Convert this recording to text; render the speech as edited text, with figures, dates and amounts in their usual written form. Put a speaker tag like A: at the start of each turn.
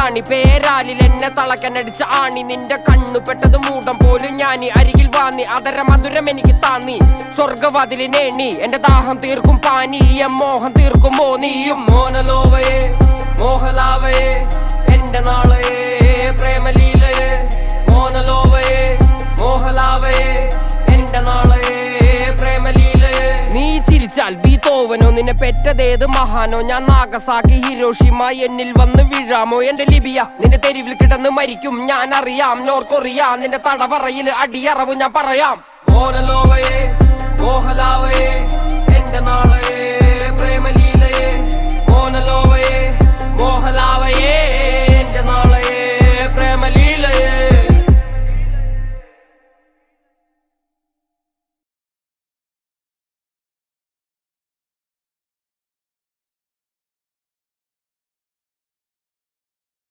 A: റാണി പേരാലിൽ എന്നെ തളക്കനടിച്ച ആണി നിന്റെ കണ്ണു പെട്ടത് മൂടം പോലും ഞാനി അരികിൽ വാന്നി അതര മധുരം എനിക്ക് താന്നി സ്വർഗവാതിലിനേണി എന്റെ ദാഹം തീർക്കും പാനി മോഹം തീർക്കുമോ നീയും മോനലോവയെ മോഹലാവയെ എന്റെ നാളയെ പ്രേമലീലയെ മോനലോവയെ മോഹലാവയെ എന്റെ നാളയെ പ്രേമലീലയെ നീ ചിരിച്ചാൽ ബീതോവനോ നിന്നെ പെറ്റതേത് മഹാനോ ഞാൻ നാഗസാക്കി ഹിരോഷിമ എന്നിൽ വന്ന് വീഴാമോ എന്റെ ലിബിയ നിന്റെ തെരുവിൽ കിടന്ന് മരിക്കും ഞാൻ അറിയാം നോർക്കൊറിയ നിന്റെ തടവറയിൽ അടിയറവ് ഞാൻ പറയാം മോനലോവയെ മോഹലാവയെ എന്റെ നാളയെ പ്രേമലീലയെ മോനലോവയെ മോഹലാ